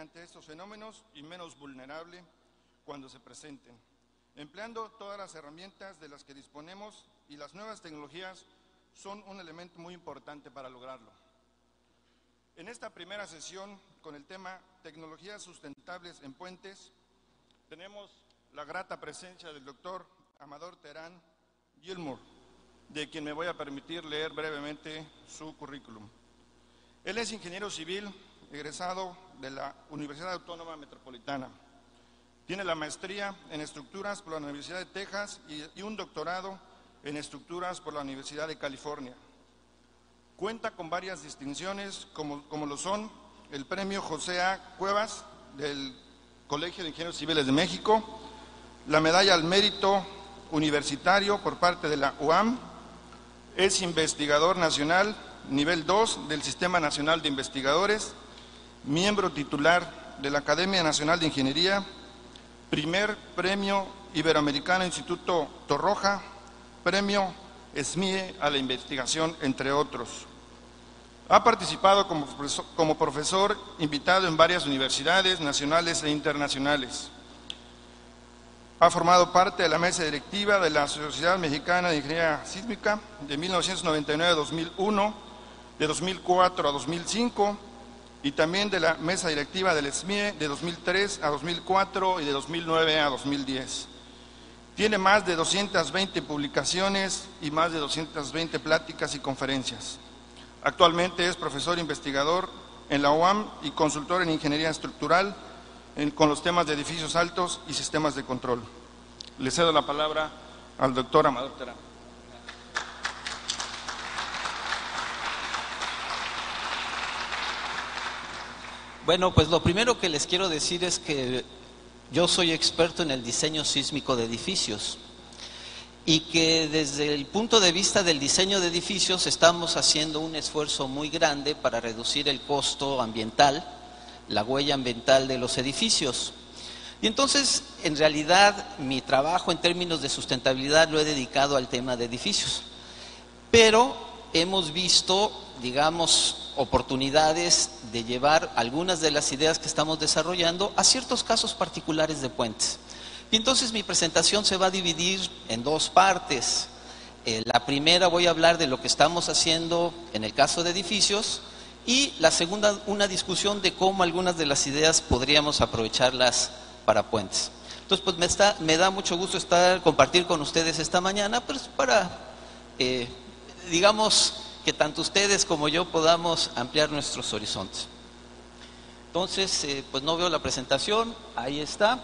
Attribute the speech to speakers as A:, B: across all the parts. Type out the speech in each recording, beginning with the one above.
A: ante estos fenómenos y menos vulnerable cuando se presenten, empleando todas las herramientas de las que disponemos, y las nuevas tecnologías son un elemento muy importante para lograrlo. En esta primera sesión, con el tema Tecnologías sustentables en puentes, tenemos la grata presencia del doctor Amador Terán Gilmour, de quien me voy a permitir leer brevemente su currículum. Él es ingeniero civil, egresado de la Universidad Autónoma Metropolitana. Tiene la maestría en estructuras por la Universidad de Texas y un doctorado en estructuras por la Universidad de California. Cuenta con varias distinciones como lo son el premio José A. Cuevas del Colegio de Ingenieros Civiles de México, la medalla al mérito universitario por parte de la UAM, es investigador nacional nivel 2 del Sistema Nacional de Investigadores, miembro titular de la Academia Nacional de Ingeniería, primer premio Iberoamericano Instituto Torroja, premio SMIE a la investigación, entre otros. Ha participado como profesor invitado en varias universidades nacionales e internacionales. Ha formado parte de la mesa directiva de la Sociedad Mexicana de Ingeniería Sísmica de 1999 a 2001, de 2004 a 2005, y también de la mesa directiva del SMIE de 2003 a 2004 y de 2009 a 2010. Tiene más de 220 publicaciones y más de 220 pláticas y conferencias. Actualmente es profesor investigador en la UAM y consultor en ingeniería estructural con los temas de edificios altos y sistemas de control. Le cedo la palabra al doctor Amador Terán.
B: Bueno, pues lo primero que les quiero decir es que yo soy experto en el diseño sísmico de edificios y que desde el punto de vista del diseño de edificios estamos haciendo un esfuerzo muy grande para reducir el costo ambiental, la huella ambiental de los edificios. Y entonces, en realidad, mi trabajo en términos de sustentabilidad lo he dedicado al tema de edificios. Pero hemos visto, digamos, oportunidades de llevar algunas de las ideas que estamos desarrollando a ciertos casos particulares de puentes. Y entonces mi presentación se va a dividir en dos partes. La primera voy a hablar de lo que estamos haciendo en el caso de edificios, y la segunda una discusión de cómo algunas de las ideas podríamos aprovecharlas para puentes. Entonces pues me da mucho gusto compartir con ustedes esta mañana, pues para, digamos, que tanto ustedes como yo podamos ampliar nuestros horizontes. Entonces, pues no veo la presentación, ahí está.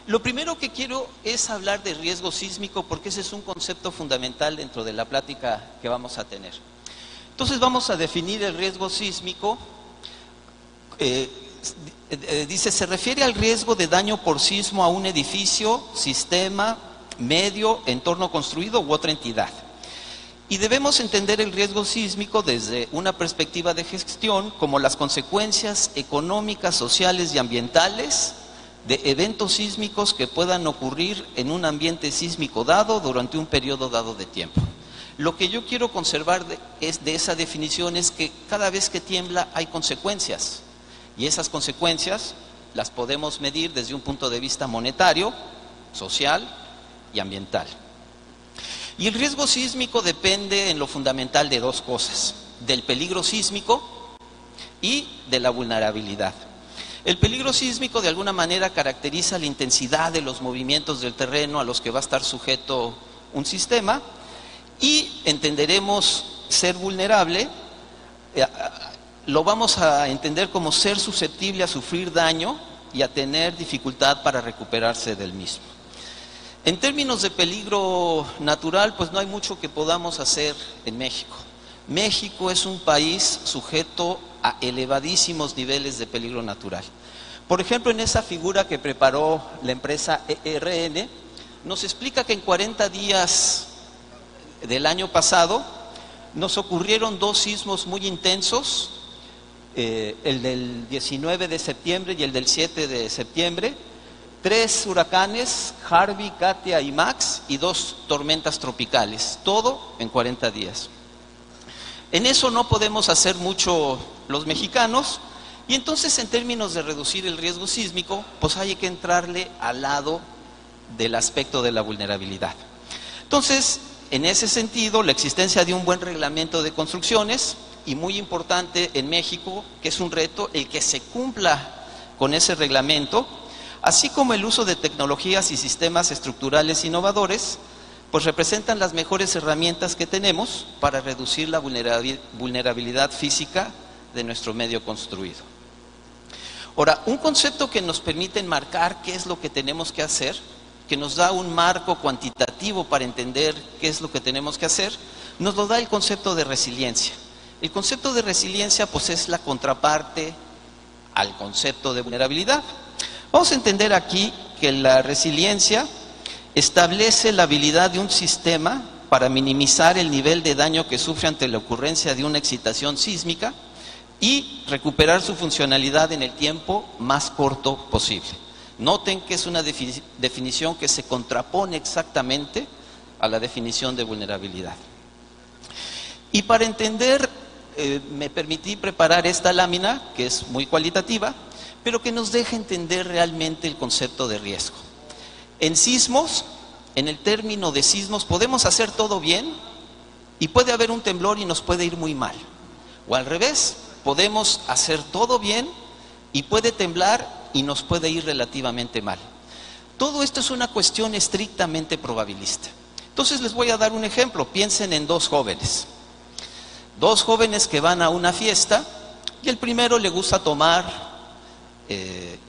B: Lo primero que quiero es hablar de riesgo sísmico, porque ese es un concepto fundamental dentro de la plática que vamos a tener. Entonces vamos a definir el riesgo sísmico. Dice, se refiere al riesgo de daño por sismo a un edificio, sistema, medio, entorno construido u otra entidad. Y debemos entender el riesgo sísmico desde una perspectiva de gestión como las consecuencias económicas, sociales y ambientales de eventos sísmicos que puedan ocurrir en un ambiente sísmico dado durante un periodo dado de tiempo. Lo que yo quiero conservar de esa definición es que cada vez que tiembla hay consecuencias, y esas consecuencias las podemos medir desde un punto de vista monetario, social y ambiental. Y el riesgo sísmico depende en lo fundamental de dos cosas: del peligro sísmico y de la vulnerabilidad. El peligro sísmico de alguna manera caracteriza la intensidad de los movimientos del terreno a los que va a estar sujeto un sistema, y entenderemos ser vulnerable, lo vamos a entender como ser susceptible a sufrir daño y a tener dificultad para recuperarse del mismo. En términos de peligro natural, pues no hay mucho que podamos hacer en México. México es un país sujeto a elevadísimos niveles de peligro natural. Por ejemplo, en esa figura que preparó la empresa ERN, nos explica que en 40 días del año pasado nos ocurrieron dos sismos muy intensos, el del 19 de septiembre y el del 7 de septiembre, 3 huracanes, Harvey, Katia y Max, y 2 tormentas tropicales, todo en 40 días. En eso no podemos hacer mucho los mexicanos, Y entonces, en términos de reducir el riesgo sísmico, pues hay que entrarle al lado del aspecto de la vulnerabilidad. Entonces, en ese sentido, la existencia de un buen reglamento de construcciones, y muy importante en México, que es un reto, el que se cumpla con ese reglamento, así como el uso de tecnologías y sistemas estructurales innovadores, pues representan las mejores herramientas que tenemos para reducir la vulnerabilidad física de nuestro medio construido. Ahora, un concepto que nos permite enmarcar qué es lo que tenemos que hacer, que nos da un marco cuantitativo para entender qué es lo que tenemos que hacer, nos lo da el concepto de resiliencia. El concepto de resiliencia, pues, es la contraparte al concepto de vulnerabilidad. Vamos a entender aquí que la resiliencia establece la habilidad de un sistema para minimizar el nivel de daño que sufre ante la ocurrencia de una excitación sísmica y recuperar su funcionalidad en el tiempo más corto posible. Noten que es una definición que se contrapone exactamente a la definición de vulnerabilidad. Y para entender, me permití preparar esta lámina, que es muy cualitativa, pero que nos deja entender realmente el concepto de riesgo. En sismos, en el término de sismos, podemos hacer todo bien y puede haber un temblor y nos puede ir muy mal. O al revés, podemos hacer todo bien y puede temblar y nos puede ir relativamente mal. Todo esto es una cuestión estrictamente probabilista. Entonces les voy a dar un ejemplo. Piensen en dos jóvenes. Dos jóvenes que van a una fiesta y el primero le gusta tomar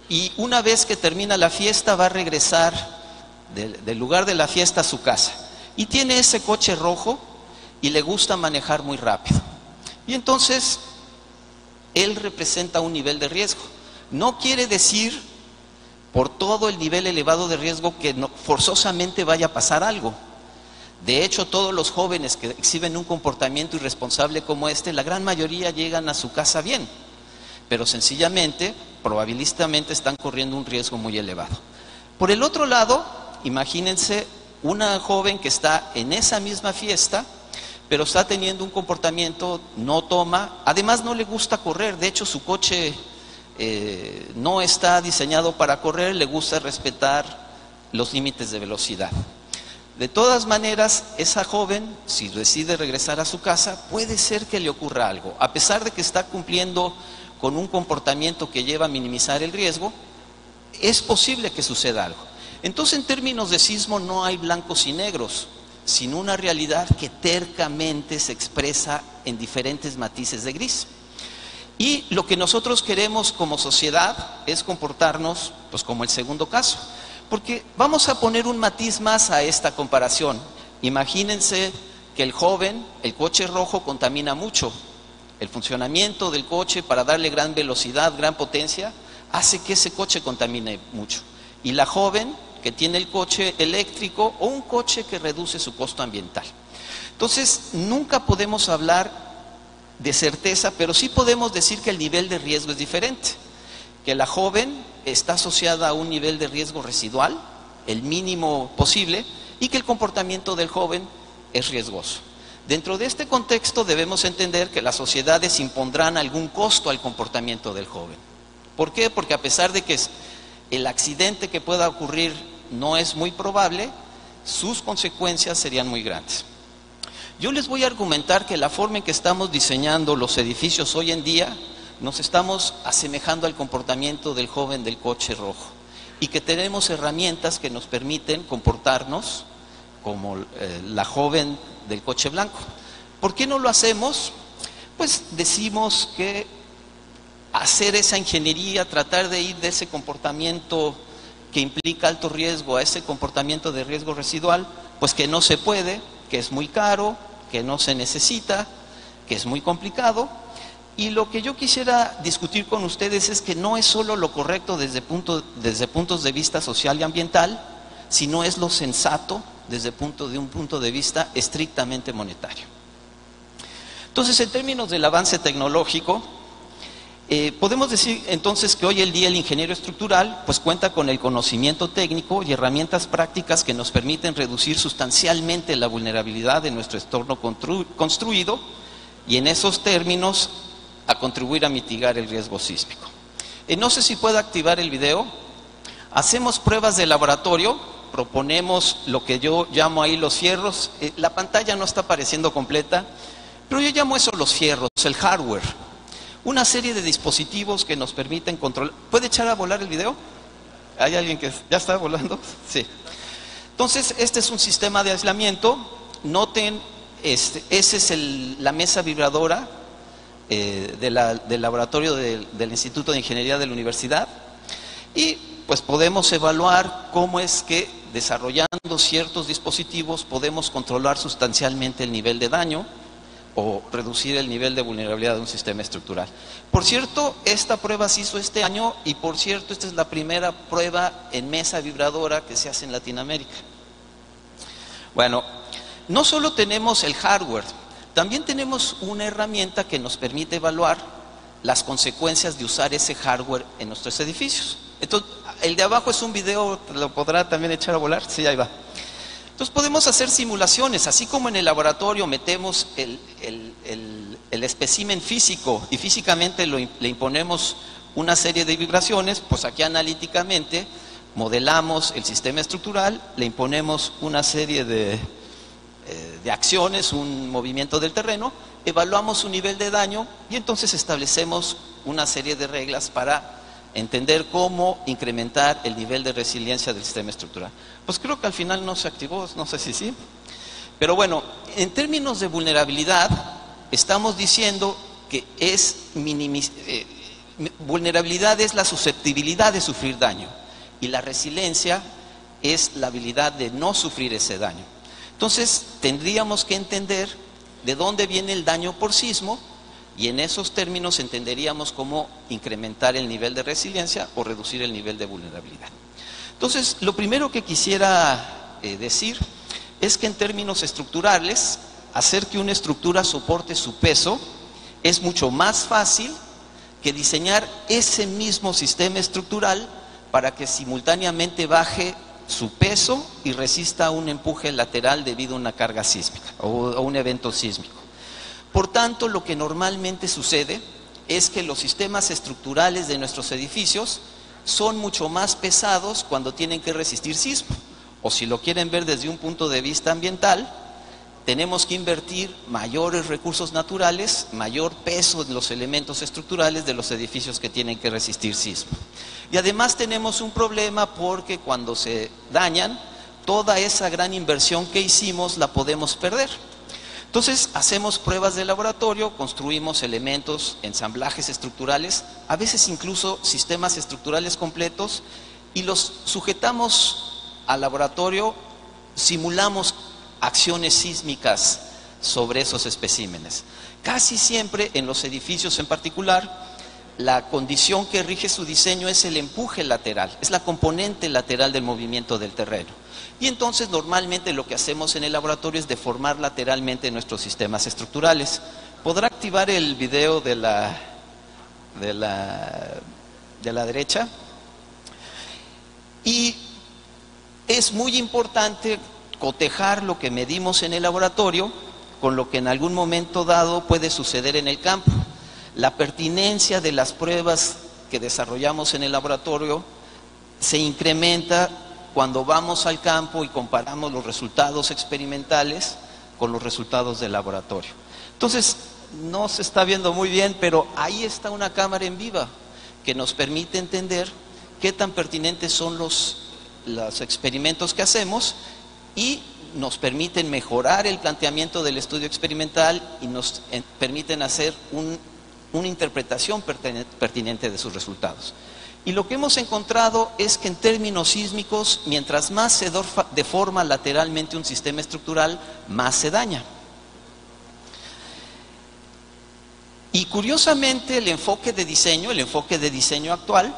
B: y una vez que termina la fiesta va a regresar del lugar de la fiesta a su casa. Y tiene ese coche rojo y le gusta manejar muy rápido. Y entonces él representa un nivel de riesgo. No quiere decir, por todo el nivel elevado de riesgo, que forzosamente vaya a pasar algo. De hecho, todos los jóvenes que exhiben un comportamiento irresponsable como este, la gran mayoría llegan a su casa bien, pero sencillamente, probabilísticamente, están corriendo un riesgo muy elevado. Por el otro lado, imagínense una joven que está en esa misma fiesta, pero está teniendo un comportamiento, no toma, además no le gusta correr, de hecho su coche no está diseñado para correr, le gusta respetar los límites de velocidad. De todas maneras, esa joven, si decide regresar a su casa, puede ser que le ocurra algo. A pesar de que está cumpliendo con un comportamiento que lleva a minimizar el riesgo, es posible que suceda algo. Entonces, en términos de sismo, no hay blancos y negros, sino una realidad que tercamente se expresa en diferentes matices de gris. Y lo que nosotros queremos como sociedad es comportarnos pues como el segundo caso. Porque vamos a poner un matiz más a esta comparación. Imagínense que el joven, el coche rojo contamina mucho. El funcionamiento del coche para darle gran velocidad, gran potencia, hace que ese coche contamine mucho. Y la joven que tiene el coche eléctrico o un coche que reduce su costo ambiental. Entonces, nunca podemos hablar de certeza, pero sí podemos decir que el nivel de riesgo es diferente. Que la joven está asociada a un nivel de riesgo residual, el mínimo posible, y que el comportamiento del joven es riesgoso. Dentro de este contexto debemos entender que las sociedades impondrán algún costo al comportamiento del joven. ¿Por qué? Porque a pesar de que el accidente que pueda ocurrir no es muy probable, sus consecuencias serían muy grandes. Yo les voy a argumentar que la forma en que estamos diseñando los edificios hoy en día, nos estamos asemejando al comportamiento del joven del coche rojo y que tenemos herramientas que nos permiten comportarnos como la joven del coche blanco. ¿Por qué no lo hacemos? Pues decimos que hacer esa ingeniería, tratar de ir de ese comportamiento que implica alto riesgo a ese comportamiento de riesgo residual, pues que no se puede, que es muy caro, que no se necesita, que es muy complicado. Y lo que yo quisiera discutir con ustedes es que no es solo lo correcto desde puntos de vista social y ambiental, sino es lo sensato desde un punto de vista estrictamente monetario. Entonces, en términos del avance tecnológico, podemos decir entonces que hoy el día el ingeniero estructural pues cuenta con el conocimiento técnico y herramientas prácticas que nos permiten reducir sustancialmente la vulnerabilidad de nuestro entorno construido, y en esos términos a contribuir a mitigar el riesgo sísmico. No sé si puedo activar el video. Hacemos pruebas de laboratorio, proponemos lo que yo llamo ahí los fierros. La pantalla no está apareciendo completa, pero yo llamo eso los fierros, el hardware. Una serie de dispositivos que nos permiten controlar. ¿Puede echar a volar el video? ¿Hay alguien que ya está volando? Sí. Entonces, este es un sistema de aislamiento. Noten, esa es la mesa vibradora del laboratorio del Instituto de Ingeniería de la Universidad. Y pues podemos evaluar cómo es que desarrollando ciertos dispositivos podemos controlar sustancialmente el nivel de daño o reducir el nivel de vulnerabilidad de un sistema estructural. Por cierto, esta prueba se hizo este año y por cierto, esta es la primera prueba en mesa vibradora que se hace en Latinoamérica. Bueno, no solo tenemos el hardware, también tenemos una herramienta que nos permite evaluar las consecuencias de usar ese hardware en nuestros edificios. Entonces, el de abajo es un video, ¿lo podrá también echar a volar? Sí, ahí va. Entonces podemos hacer simulaciones, así como en el laboratorio metemos el espécimen físico y físicamente le imponemos una serie de vibraciones, pues aquí analíticamente modelamos el sistema estructural, le imponemos una serie de acciones, un movimiento del terreno, evaluamos su nivel de daño y entonces establecemos una serie de reglas para entender cómo incrementar el nivel de resiliencia del sistema estructural. Pues creo que al final no se activó, no sé si sí. Pero bueno, en términos de vulnerabilidad, estamos diciendo que vulnerabilidad es la susceptibilidad de sufrir daño y la resiliencia es la habilidad de no sufrir ese daño. Entonces, tendríamos que entender de dónde viene el daño por sismo y en esos términos entenderíamos cómo incrementar el nivel de resiliencia o reducir el nivel de vulnerabilidad. Entonces, lo primero que quisiera decir es que en términos estructurales, hacer que una estructura soporte su peso es mucho más fácil que diseñar ese mismo sistema estructural para que simultáneamente baje su peso y resista un empuje lateral debido a una carga sísmica o un evento sísmico. Por tanto, lo que normalmente sucede es que los sistemas estructurales de nuestros edificios son mucho más pesados cuando tienen que resistir sismo. O si lo quieren ver desde un punto de vista ambiental, tenemos que invertir mayores recursos naturales, mayor peso en los elementos estructurales de los edificios que tienen que resistir sismo. Y además tenemos un problema porque cuando se dañan, toda esa gran inversión que hicimos la podemos perder. Entonces hacemos pruebas de laboratorio, construimos elementos, ensamblajes estructurales, a veces incluso sistemas estructurales completos y los sujetamos al laboratorio, simulamos acciones sísmicas sobre esos especímenes. Casi siempre en los edificios en particular, la condición que rige su diseño es el empuje lateral, es la componente lateral del movimiento del terreno. Y entonces normalmente lo que hacemos en el laboratorio es deformar lateralmente nuestros sistemas estructurales. ¿Podrá activar el video de la derecha? Y es muy importante cotejar lo que medimos en el laboratorio con lo que en algún momento dado puede suceder en el campo. La pertinencia de las pruebas que desarrollamos en el laboratorio se incrementa cuando vamos al campo y comparamos los resultados experimentales con los resultados del laboratorio. Entonces, no se está viendo muy bien, pero ahí está una cámara en viva que nos permite entender qué tan pertinentes son los experimentos que hacemos y nos permiten mejorar el planteamiento del estudio experimental y nos permiten hacer una interpretación pertinente de sus resultados. Y lo que hemos encontrado es que en términos sísmicos, mientras más se deforma lateralmente un sistema estructural, más se daña. Y curiosamente el enfoque de diseño actual,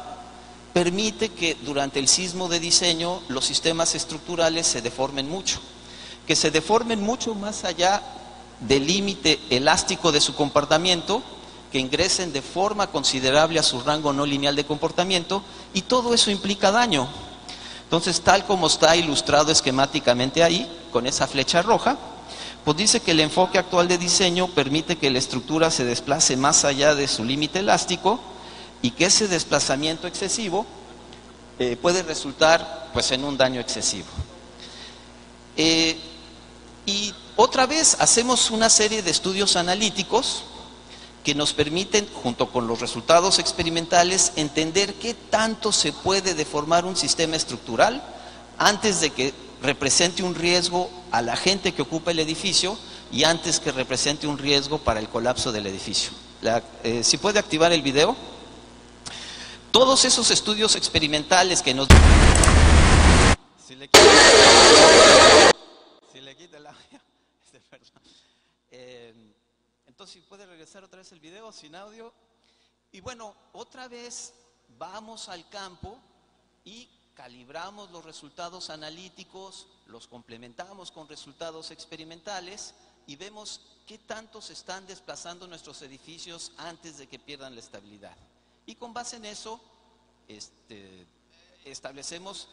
B: permite que durante el sismo de diseño los sistemas estructurales se deformen mucho. Que se deformen mucho más allá del límite elástico de su comportamiento, que ingresen de forma considerable a su rango no lineal de comportamiento, y todo eso implica daño. Entonces, tal como está ilustrado esquemáticamente ahí, con esa flecha roja, pues dice que el enfoque actual de diseño permite que la estructura se desplace más allá de su límite elástico y que ese desplazamiento excesivo puede resultar pues en un daño excesivo. Y otra vez hacemos una serie de estudios analíticos que nos permiten, junto con los resultados experimentales, entender qué tanto se puede deformar un sistema estructural antes de que represente un riesgo a la gente que ocupa el edificio y antes que represente un riesgo para el colapso del edificio. Si puede activar el video. Todos esos estudios experimentales que nos... Si le quita el audio. Entonces, si puede regresar otra vez el video sin audio. Y bueno, otra vez vamos al campo y calibramos los resultados analíticos, los complementamos con resultados experimentales y vemos qué tanto se están desplazando nuestros edificios antes de que pierdan la estabilidad. Y con base en eso, establecemos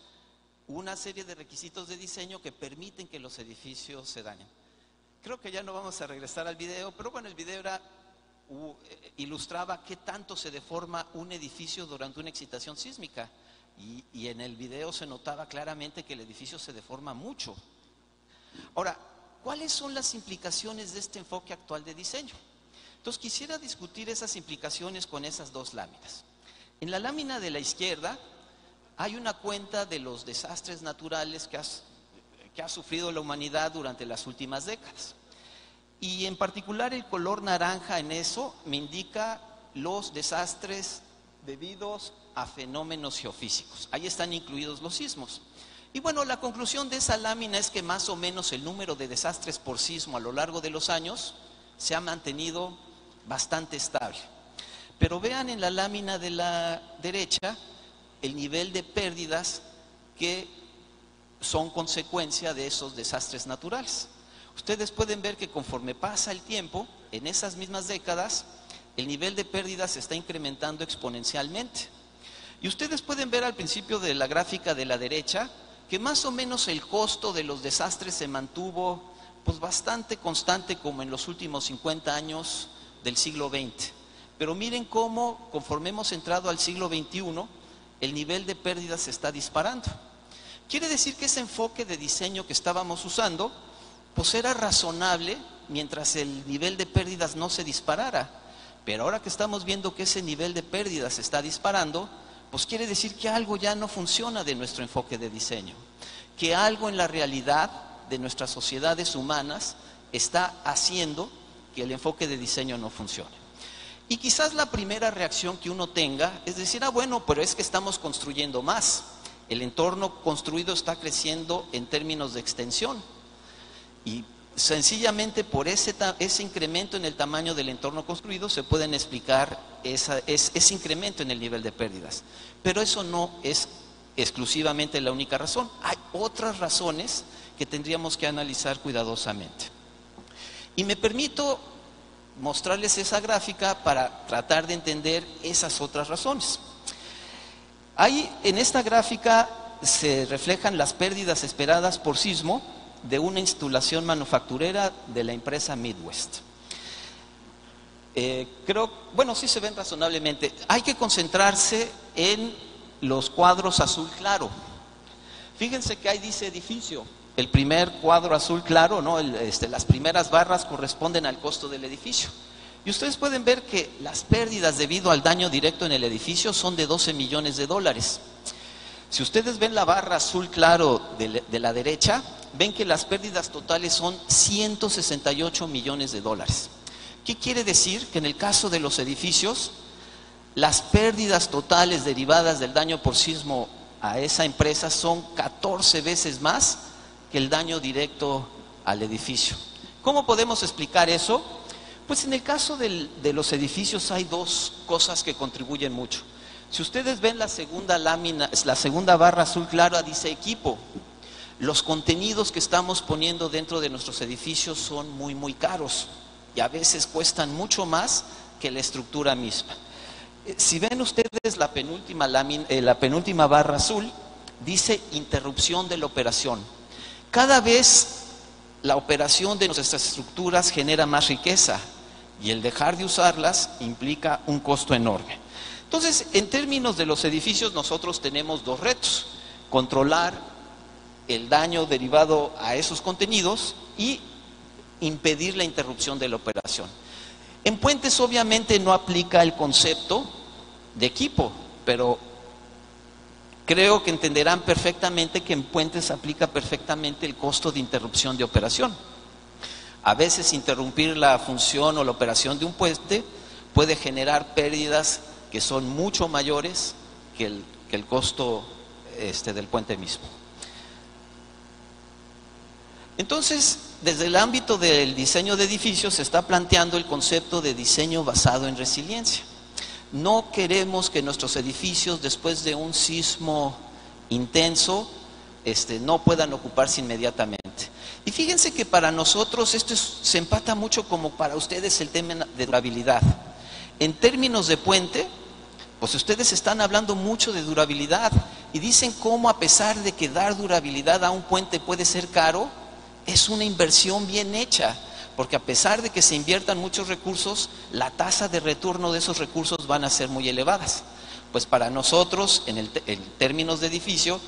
B: una serie de requisitos de diseño que permiten que los edificios se dañen. Creo que ya no vamos a regresar al video, pero bueno, el video ilustraba qué tanto se deforma un edificio durante una excitación sísmica. Y en el video se notaba claramente que el edificio se deforma mucho. Ahora, ¿cuáles son las implicaciones de este enfoque actual de diseño? Entonces quisiera discutir esas implicaciones con esas dos láminas. En la lámina de la izquierda hay una cuenta de los desastres naturales que ha sufrido la humanidad durante las últimas décadas. Y en particular el color naranja en eso me indica los desastres debidos a fenómenos geofísicos. Ahí están incluidos los sismos. Y bueno, la conclusión de esa lámina es que más o menos el número de desastres por sismo a lo largo de los años se ha mantenido bastante estable. Pero vean en la lámina de la derecha el nivel de pérdidas que son consecuencia de esos desastres naturales. Ustedes pueden ver que conforme pasa el tiempo, en esas mismas décadas, el nivel de pérdidas se está incrementando exponencialmente. Y ustedes pueden ver al principio de la gráfica de la derecha que más o menos el costo de los desastres se mantuvo pues bastante constante como en los últimos 50 años del siglo XX. Pero miren cómo conforme hemos entrado al siglo XXI, el nivel de pérdidas se está disparando. Quiere decir que ese enfoque de diseño que estábamos usando pues era razonable mientras el nivel de pérdidas no se disparara. Pero ahora que estamos viendo que ese nivel de pérdidas se está disparando, pues quiere decir que algo ya no funciona de nuestro enfoque de diseño, que algo en la realidad de nuestras sociedades humanas está haciendo que el enfoque de diseño no funcione. Y quizás la primera reacción que uno tenga es decir, bueno, pero es que estamos construyendo más, el entorno construido está creciendo en términos de extensión y sencillamente por ese incremento en el tamaño del entorno construido se pueden explicar ese incremento en el nivel de pérdidas. Pero eso no es exclusivamente la única razón. Hay otras razones que tendríamos que analizar cuidadosamente. Y me permito mostrarles esa gráfica para tratar de entender esas otras razones. Ahí en esta gráfica se reflejan las pérdidas esperadas por sismo de una instalación manufacturera de la empresa Midwest. Bueno, sí se ven razonablemente. Hay que concentrarse en los cuadros azul claro. Fíjense que ahí dice edificio. El primer cuadro azul claro, ¿no? Las primeras barras corresponden al costo del edificio. Y ustedes pueden ver que las pérdidas debido al daño directo en el edificio son de $12 millones. Si ustedes ven la barra azul claro de la derecha, ven que las pérdidas totales son $168 millones. ¿Qué quiere decir? Que en el caso de los edificios, las pérdidas totales derivadas del daño por sismo a esa empresa son 14 veces más que el daño directo al edificio. ¿Cómo podemos explicar eso? Pues en el caso de los edificios hay dos cosas que contribuyen mucho. Si ustedes ven la segunda lámina, la segunda barra azul clara dice equipo. Los contenidos que estamos poniendo dentro de nuestros edificios son muy caros y a veces cuestan mucho más que la estructura misma. Si ven ustedes la penúltima barra azul, dice interrupción de la operación. Cada vez la operación de nuestras estructuras genera más riqueza y el dejar de usarlas implica un costo enorme. Entonces, en términos de los edificios, nosotros tenemos dos retos: controlar el daño derivado a esos contenidos y impedir la interrupción de la operación. En puentes obviamente no aplica el concepto de equipo, pero creo que entenderán perfectamente que en puentes aplica perfectamente el costo de interrupción de operación. A veces interrumpir la función o la operación de un puente puede generar pérdidas que son mucho mayores que el costo del puente mismo. Entonces, desde el ámbito del diseño de edificios se está planteando el concepto de diseño basado en resiliencia. No queremos que nuestros edificios, después de un sismo intenso, no puedan ocuparse inmediatamente. Y fíjense que para nosotros esto se empata mucho como para ustedes el tema de durabilidad. En términos de puente, pues ustedes están hablando mucho de durabilidad y dicen cómo, a pesar de que dar durabilidad a un puente puede ser caro, es una inversión bien hecha, porque a pesar de que se inviertan muchos recursos, la tasa de retorno de esos recursos van a ser muy elevadas. Pues para nosotros, en términos de edificio,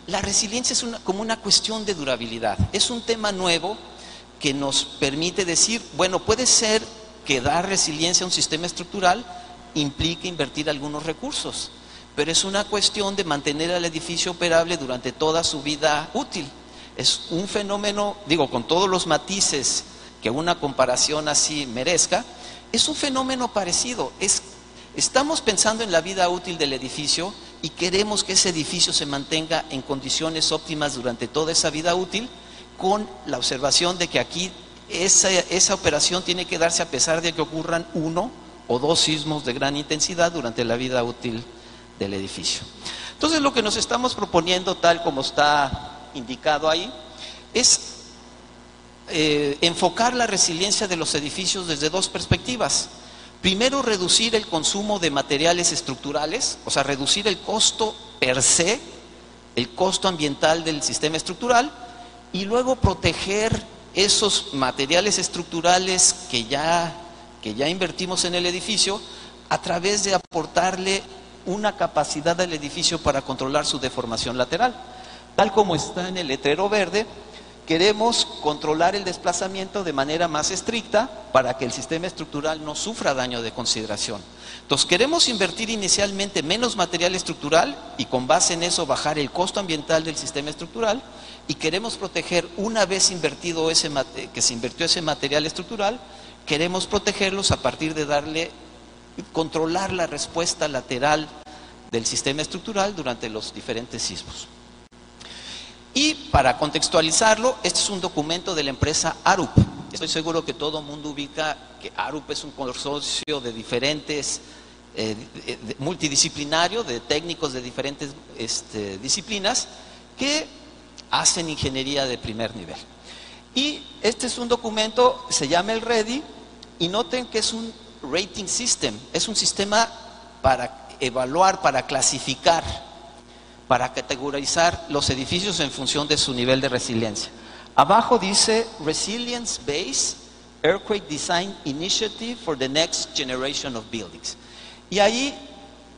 B: la resiliencia es como una cuestión de durabilidad. Es un tema nuevo que nos permite decir, bueno, puede ser que dar resiliencia a un sistema estructural implique invertir algunos recursos, pero es una cuestión de mantener al edificio operable durante toda su vida útil. Es un fenómeno, digo, con todos los matices que una comparación así merezca, es un fenómeno parecido. Estamos pensando en la vida útil del edificio y queremos que ese edificio se mantenga en condiciones óptimas durante toda esa vida útil, con la observación de que aquí esa operación tiene que darse a pesar de que ocurran 1 o 2 sismos de gran intensidad durante la vida útil del edificio. Entonces, lo que nos estamos proponiendo, tal como está indicado ahí, es enfocar la resiliencia de los edificios desde dos perspectivas. Primero, reducir el consumo de materiales estructurales, o sea, reducir el costo per se, el costo ambiental del sistema estructural, y luego proteger esos materiales estructurales que ya invertimos en el edificio, a través de aportarle una capacidad al edificio para controlar su deformación lateral. Tal como está en el letrero verde, queremos controlar el desplazamiento de manera más estricta para que el sistema estructural no sufra daño de consideración. Entonces, queremos invertir inicialmente menos material estructural y con base en eso bajar el costo ambiental del sistema estructural, y queremos proteger, una vez invertido que se invirtió ese material estructural, queremos protegerlos a partir de controlar la respuesta lateral del sistema estructural durante los diferentes sismos. Y para contextualizarlo, este es un documento de la empresa Arup. Estoy seguro que todo el mundo ubica que Arup es un consorcio de diferentes, multidisciplinario, de técnicos de diferentes disciplinas que hacen ingeniería de primer nivel. Y este es un documento, se llama el REDI, y noten que es un rating system, es un sistema para evaluar, para clasificar, para categorizar los edificios en función de su nivel de resiliencia. Abajo dice Resilience Based Earthquake Design Initiative for the Next Generation of Buildings. Y ahí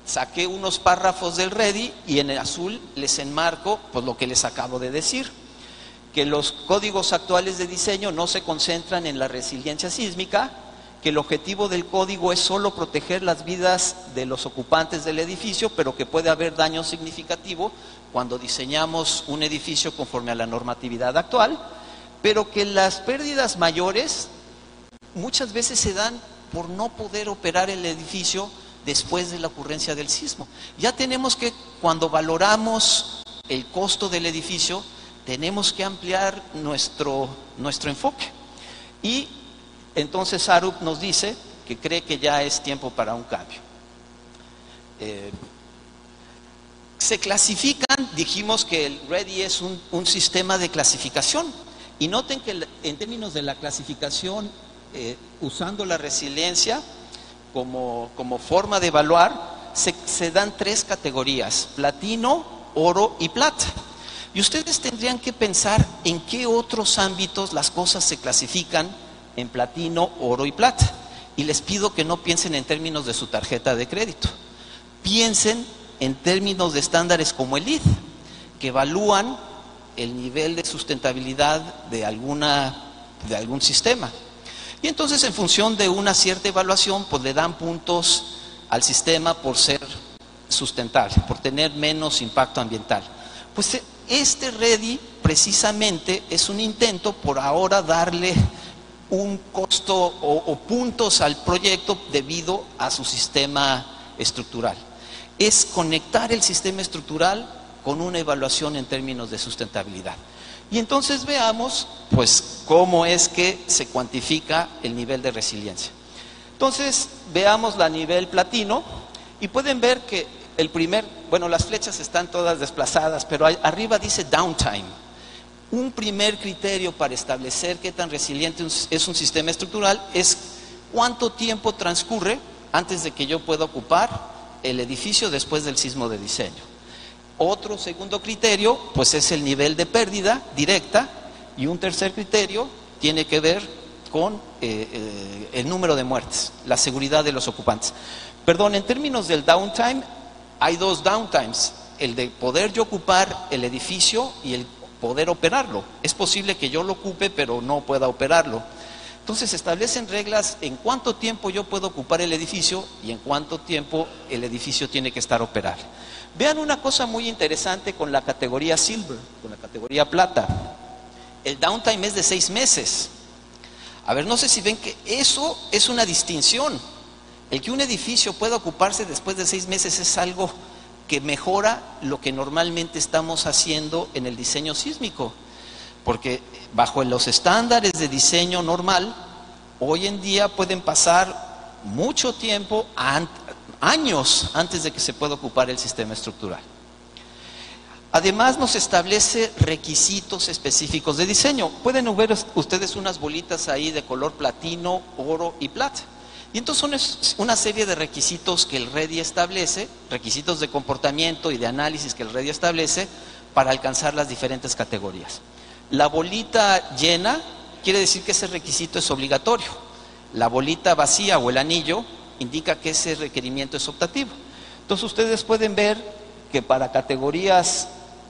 B: saqué unos párrafos del REDI y en el azul les enmarco pues lo que les acabo de decir, que los códigos actuales de diseño no se concentran en la resiliencia sísmica, que el objetivo del código es solo proteger las vidas de los ocupantes del edificio, pero que puede haber daño significativo cuando diseñamos un edificio conforme a la normatividad actual, pero que las pérdidas mayores muchas veces se dan por no poder operar el edificio después de la ocurrencia del sismo. Ya tenemos que, cuando valoramos el costo del edificio, tenemos que ampliar nuestro enfoque. Y entonces Arup nos dice que cree que ya es tiempo para un cambio. Se clasifican, dijimos que el REDI es un sistema de clasificación, y noten que en términos de la clasificación, usando la resiliencia como forma de evaluar, se dan 3 categorías: platino, oro y plata. Y ustedes tendrían que pensar en qué otros ámbitos las cosas se clasifican en platino, oro y plata. Y les pido que no piensen en términos de su tarjeta de crédito. Piensen en términos de estándares como el LEED, que evalúan el nivel de sustentabilidad de algún sistema. Y entonces, en función de una cierta evaluación, pues le dan puntos al sistema por ser sustentable, por tener menos impacto ambiental. Pues este REDI precisamente es un intento por ahora darle un costo o puntos al proyecto debido a su sistema estructural. Es conectar el sistema estructural con una evaluación en términos de sustentabilidad. Y entonces veamos, pues, cómo es que se cuantifica el nivel de resiliencia. Entonces, veamos la nivel platino y pueden ver que las flechas están todas desplazadas, pero arriba dice downtime. Un primer criterio para establecer qué tan resiliente es un sistema estructural es cuánto tiempo transcurre antes de que yo pueda ocupar el edificio después del sismo de diseño. Otro segundo criterio, pues, es el nivel de pérdida directa, y un tercer criterio tiene que ver con el número de muertes, la seguridad de los ocupantes. Perdón, en términos del downtime, hay dos downtimes: el de poder yo ocupar el edificio y el poder operarlo. Es posible que yo lo ocupe pero no pueda operarlo. Entonces se establecen reglas en cuánto tiempo yo puedo ocupar el edificio y en cuánto tiempo el edificio tiene que estar operable. Vean una cosa muy interesante con la categoría Silver, con la categoría plata. El downtime es de 6 meses. A ver, no sé si ven que eso es una distinción. El que un edificio pueda ocuparse después de 6 meses es algo que mejora lo que normalmente estamos haciendo en el diseño sísmico, porque bajo los estándares de diseño normal, hoy en día pueden pasar mucho tiempo, años antes de que se pueda ocupar el sistema estructural. Además, nos establece requisitos específicos de diseño. Pueden ver ustedes unas bolitas ahí de color platino, oro y plata. Y entonces son una serie de requisitos que el REDI establece, requisitos de comportamiento y de análisis que el REDI establece para alcanzar las diferentes categorías. La bolita llena quiere decir que ese requisito es obligatorio. La bolita vacía o el anillo indica que ese requerimiento es optativo. Entonces ustedes pueden ver que para categorías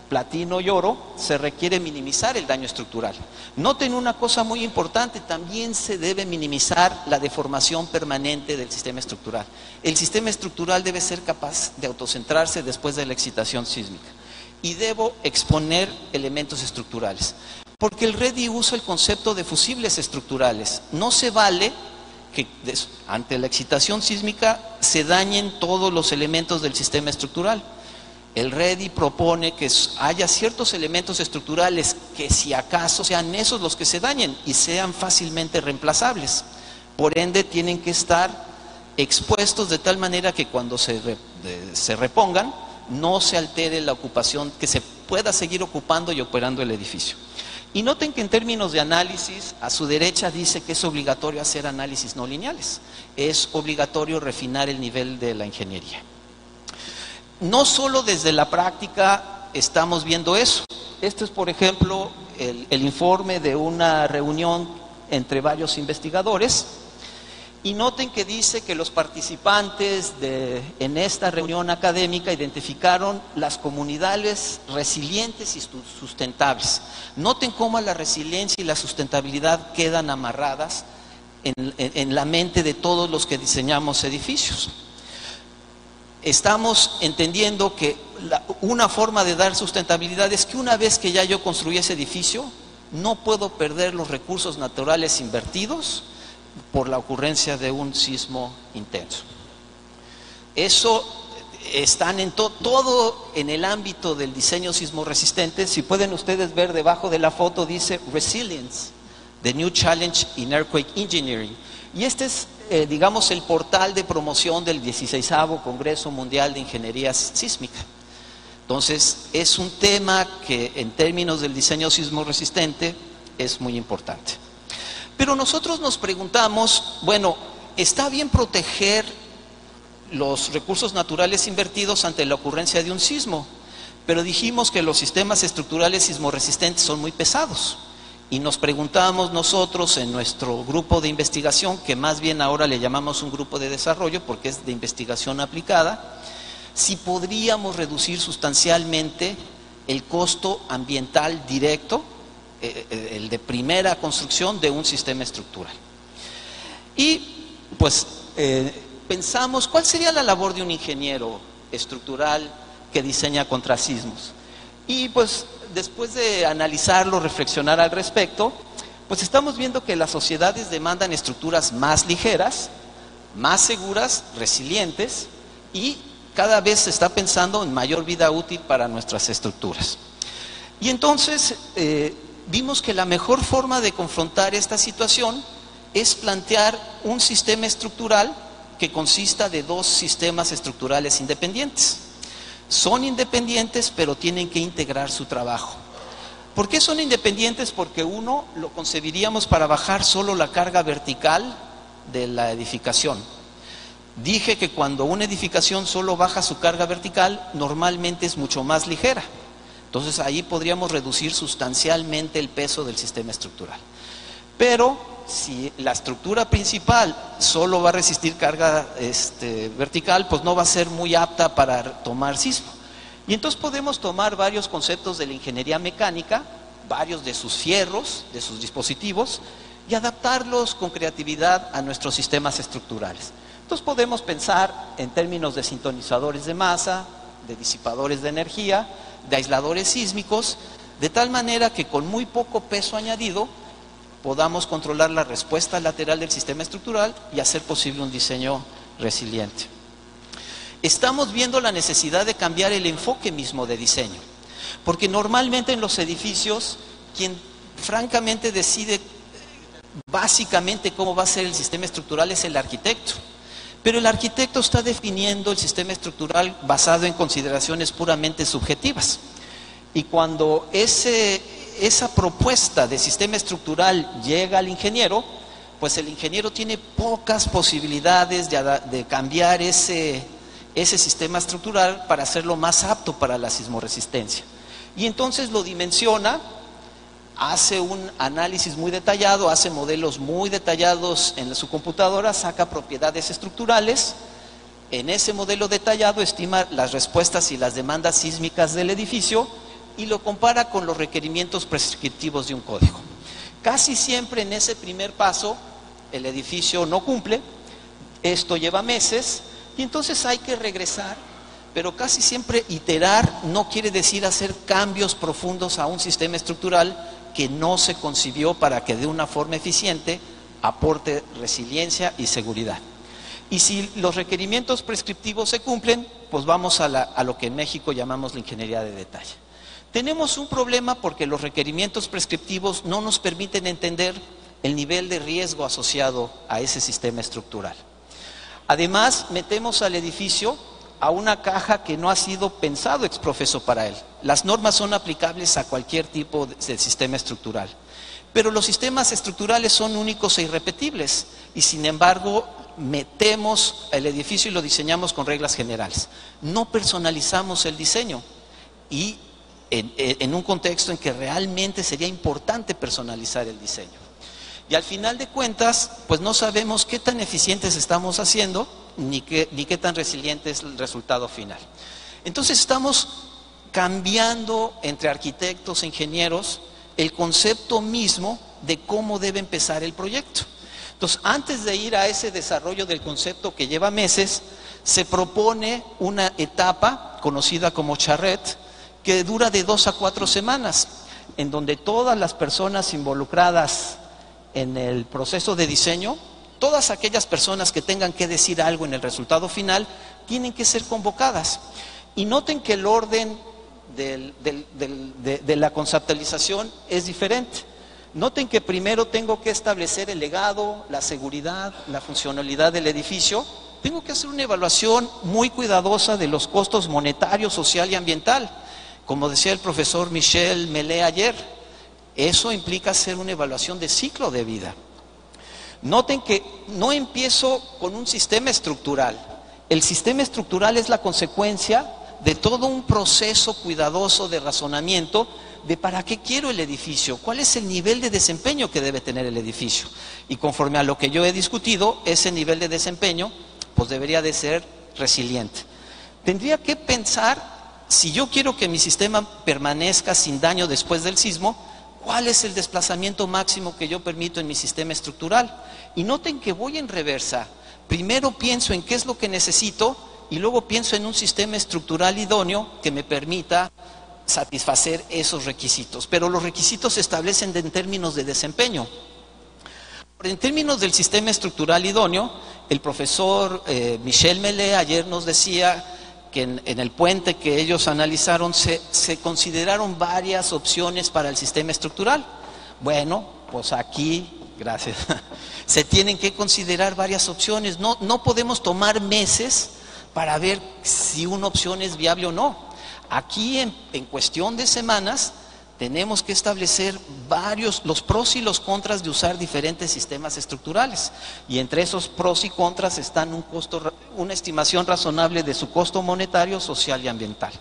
B: platino y oro se requiere minimizar el daño estructural. Noten una cosa muy importante: también se debe minimizar la deformación permanente del sistema estructural. El sistema estructural debe ser capaz de autocentrarse después de la excitación sísmica, y debo exponer elementos estructurales, porque el REDI usa el concepto de fusibles estructurales. No se vale que ante la excitación sísmica se dañen todos los elementos del sistema estructural. El REDI propone que haya ciertos elementos estructurales que, si acaso, sean esos los que se dañen y sean fácilmente reemplazables. Por ende, tienen que estar expuestos de tal manera que cuando se repongan no se altere la ocupación, que se pueda seguir ocupando y operando el edificio. Y noten que en términos de análisis, a su derecha dice que es obligatorio hacer análisis no lineales. Es obligatorio refinar el nivel de la ingeniería. No solo desde la práctica estamos viendo eso. Este es, por ejemplo, el informe de una reunión entre varios investigadores. Y noten que dice que los participantes en esta reunión académica identificaron las comunidades resilientes y sustentables. Noten cómo la resiliencia y la sustentabilidad quedan amarradas en la mente de todos los que diseñamos edificios. Estamos entendiendo que una forma de dar sustentabilidad es que una vez que ya yo construí ese edificio, no puedo perder los recursos naturales invertidos por la ocurrencia de un sismo intenso. Eso están en todo en el ámbito del diseño sismo resistente. Si pueden ustedes ver debajo de la foto, dice Resilience, the New Challenge in Earthquake Engineering. Y este es, digamos, el portal de promoción del 16º Congreso Mundial de Ingeniería Sísmica. Entonces, es un tema que en términos del diseño sismo resistente es muy importante. Pero nosotros nos preguntamos, bueno, ¿está bien proteger los recursos naturales invertidos ante la ocurrencia de un sismo? pero dijimos que los sistemas estructurales sismorresistentes son muy pesados. Y nos preguntábamos nosotros en nuestro grupo de investigación, que más bien ahora le llamamos un grupo de desarrollo porque es de investigación aplicada, si podríamos reducir sustancialmente el costo ambiental directo, el de primera construcción de un sistema estructural. Y pues pensamos, ¿cuál sería la labor de un ingeniero estructural que diseña contra sismos? Y pues después de analizarlo, reflexionar al respecto, pues estamos viendo que las sociedades demandan estructuras más ligeras, más seguras, resilientes, y cada vez se está pensando en mayor vida útil para nuestras estructuras. Y entonces vimos que la mejor forma de confrontar esta situación es plantear un sistema estructural que consista de dos sistemas estructurales independientes. Son independientes, pero tienen que integrar su trabajo. ¿Por qué son independientes? Porque uno lo concebiríamos para bajar solo la carga vertical de la edificación. Dije que cuando una edificación solo baja su carga vertical, normalmente es mucho más ligera. Entonces ahí podríamos reducir sustancialmente el peso del sistema estructural. Pero si la estructura principal solo va a resistir carga vertical, pues no va a ser muy apta para tomar sismo. Y entonces podemos tomar varios conceptos de la ingeniería mecánica, varios de sus fierros, de sus dispositivos, y adaptarlos con creatividad a nuestros sistemas estructurales. Entonces podemos pensar en términos de sintonizadores de masa, de disipadores de energía, de aisladores sísmicos, de tal manera que con muy poco peso añadido podamos controlar la respuesta lateral del sistema estructural y hacer posible un diseño resiliente. Estamos viendo la necesidad de cambiar el enfoque mismo de diseño, porque normalmente en los edificios quien francamente decide básicamente cómo va a ser el sistema estructural es el arquitecto. Pero el arquitecto está definiendo el sistema estructural basado en consideraciones puramente subjetivas. Y cuando esa propuesta de sistema estructural llega al ingeniero, pues el ingeniero tiene pocas posibilidades de cambiar ese sistema estructural para hacerlo más apto para la sismoresistencia. Y entonces lo dimensiona, hace un análisis muy detallado, hace modelos muy detallados en su computadora, saca propiedades estructurales. En ese modelo detallado estima las respuestas y las demandas sísmicas del edificio y lo compara con los requerimientos prescriptivos de un código. Casi siempre en ese primer paso el edificio no cumple, esto lleva meses y entonces hay que regresar, pero casi siempre iterar no quiere decir hacer cambios profundos a un sistema estructural que no se concibió para que de una forma eficiente aporte resiliencia y seguridad. Y si los requerimientos prescriptivos se cumplen, pues vamos a lo que en México llamamos la ingeniería de detalle. Tenemos un problema porque los requerimientos prescriptivos no nos permiten entender el nivel de riesgo asociado a ese sistema estructural. Además, metemos al edificio a una caja que no ha sido pensado ex professo para él. Las normas son aplicables a cualquier tipo de sistema estructural, pero los sistemas estructurales son únicos e irrepetibles y sin embargo metemos el edificio y lo diseñamos con reglas generales. No personalizamos el diseño y en un contexto en que realmente sería importante personalizar el diseño. Y al final de cuentas, pues no sabemos qué tan eficientes estamos haciendo ni qué tan resiliente es el resultado final. Entonces estamos cambiando entre arquitectos e ingenieros el concepto mismo de cómo debe empezar el proyecto. Entonces, antes de ir a ese desarrollo del concepto que lleva meses, se propone una etapa conocida como charrette que dura de 2 a 4 semanas, en donde todas las personas involucradas en el proceso de diseño, todas aquellas personas que tengan que decir algo en el resultado final, tienen que ser convocadas. Y noten que el orden de la conceptualización es diferente. Noten que primero tengo que establecer el legado, la seguridad, la funcionalidad del edificio. Tengo que hacer una evaluación muy cuidadosa de los costos monetario, social y ambiental. Como decía el profesor Michel Melé ayer, eso implica hacer una evaluación de ciclo de vida. Noten que no empiezo con un sistema estructural. El sistema estructural es la consecuencia de todo un proceso cuidadoso de razonamiento de para qué quiero el edificio, cuál es el nivel de desempeño que debe tener el edificio. Y conforme a lo que yo he discutido, ese nivel de desempeño pues debería de ser resiliente. Tendría que pensar, si yo quiero que mi sistema permanezca sin daño después del sismo, ¿cuál es el desplazamiento máximo que yo permito en mi sistema estructural? Y noten que voy en reversa. Primero pienso en qué es lo que necesito y luego pienso en un sistema estructural idóneo que me permita satisfacer esos requisitos. Pero los requisitos se establecen en términos de desempeño. En términos del sistema estructural idóneo, el profesor Michel Melé ayer nos decía que en el puente que ellos analizaron se consideraron varias opciones para el sistema estructural. Bueno, pues aquí, gracias, se tienen que considerar varias opciones. No podemos tomar meses para ver si una opción es viable o no. Aquí en cuestión de semanas tenemos que establecer los pros y los contras de usar diferentes sistemas estructurales. Y entre esos pros y contras están una estimación razonable de su costo monetario, social y ambiental.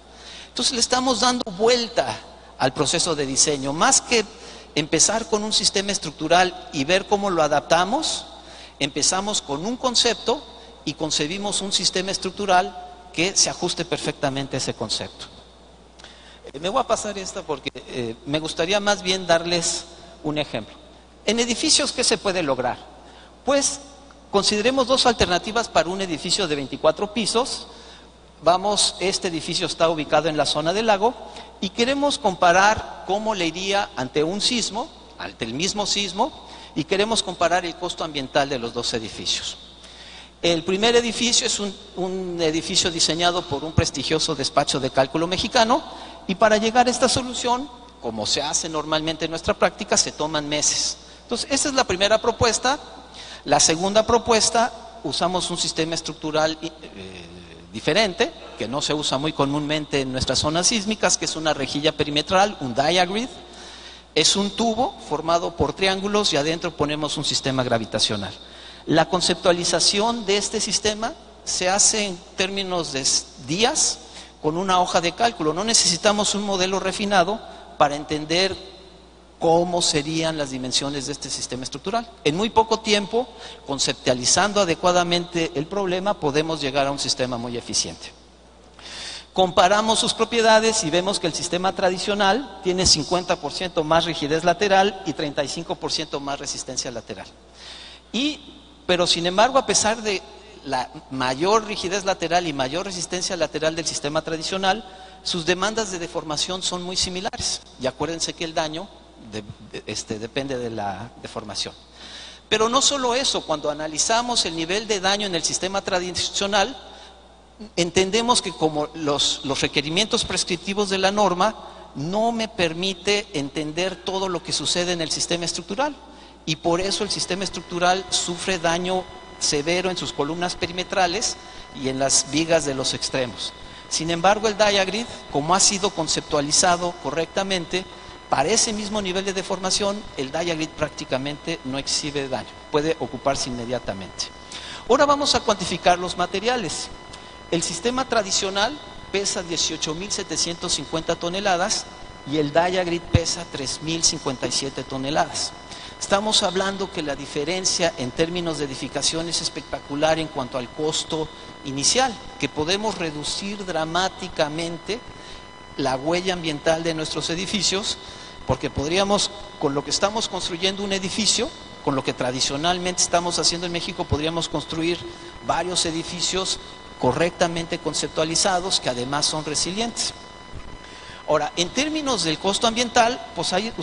B: Entonces le estamos dando vuelta al proceso de diseño. Más que empezar con un sistema estructural y ver cómo lo adaptamos, empezamos con un concepto y concebimos un sistema estructural que se ajuste perfectamente a ese concepto. Me voy a pasar esta porque me gustaría más bien darles un ejemplo. En edificios, ¿qué se puede lograr? Pues consideremos dos alternativas para un edificio de 24 pisos. Este edificio está ubicado en la zona del lago y queremos comparar cómo le iría ante un sismo, ante el mismo sismo, y queremos comparar el costo ambiental de los dos edificios. El primer edificio es un edificio diseñado por un prestigioso despacho de cálculo mexicano y para llegar a esta solución, como se hace normalmente en nuestra práctica, se toman meses. Entonces, esa es la primera propuesta. La segunda propuesta, usamos un sistema estructural diferente, que no se usa muy comúnmente en nuestras zonas sísmicas, que es una rejilla perimetral, un diagrid. Es un tubo formado por triángulos y adentro ponemos un sistema gravitacional. La conceptualización de este sistema se hace en términos de días con una hoja de cálculo. No necesitamos un modelo refinado para entender cómo serían las dimensiones de este sistema estructural. En muy poco tiempo, conceptualizando adecuadamente el problema, podemos llegar a un sistema muy eficiente. Comparamos sus propiedades y vemos que el sistema tradicional tiene 50% más rigidez lateral y 35% más resistencia lateral. Pero sin embargo, a pesar de la mayor rigidez lateral y mayor resistencia lateral del sistema tradicional, sus demandas de deformación son muy similares. Y acuérdense que el daño depende de la deformación. Pero no solo eso, cuando analizamos el nivel de daño en el sistema tradicional, entendemos que como los requerimientos prescriptivos de la norma no me permite entender todo lo que sucede en el sistema estructural. Y por eso el sistema estructural sufre daño severo en sus columnas perimetrales y en las vigas de los extremos. Sin embargo, el diagrid, como ha sido conceptualizado correctamente, para ese mismo nivel de deformación, el diagrid prácticamente no exhibe daño, puede ocuparse inmediatamente. Ahora vamos a cuantificar los materiales. El sistema tradicional pesa 18.750 toneladas y el diagrid pesa 3.057 toneladas. Estamos hablando que la diferencia en términos de edificación es espectacular en cuanto al costo inicial, que podemos reducir dramáticamente la huella ambiental de nuestros edificios, porque podríamos, con lo que estamos construyendo un edificio, con lo que tradicionalmente estamos haciendo en México, podríamos construir varios edificios correctamente conceptualizados que además son resilientes. Ahora, en términos del costo ambiental, pues ahí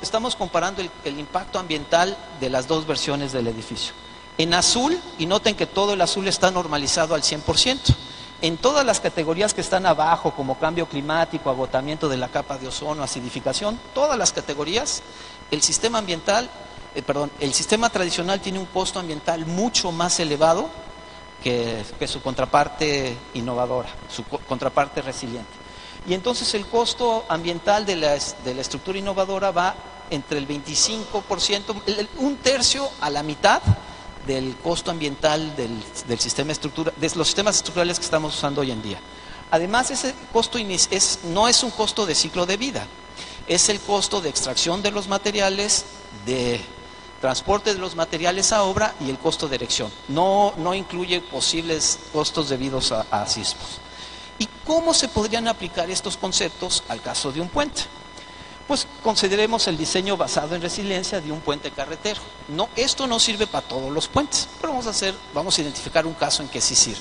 B: estamos comparando el impacto ambiental de las dos versiones del edificio. En azul, y noten que todo el azul está normalizado al 100%. En todas las categorías que están abajo, como cambio climático, agotamiento de la capa de ozono, acidificación, todas las categorías, el sistema tradicional tiene un costo ambiental mucho más elevado que su contraparte innovadora, su contraparte resiliente. Y entonces el costo ambiental de la estructura innovadora va entre el 25%, un tercio a la mitad del costo ambiental de los sistemas estructurales que estamos usando hoy en día. Además, ese costo no es un costo de ciclo de vida, es el costo de extracción de los materiales, de transporte de los materiales a obra y el costo de erección. No incluye posibles costos debidos a sismos. ¿Y cómo se podrían aplicar estos conceptos al caso de un puente? Pues consideremos el diseño basado en resiliencia de un puente carretero. Esto no sirve para todos los puentes, pero vamos a identificar un caso en que sí sirve.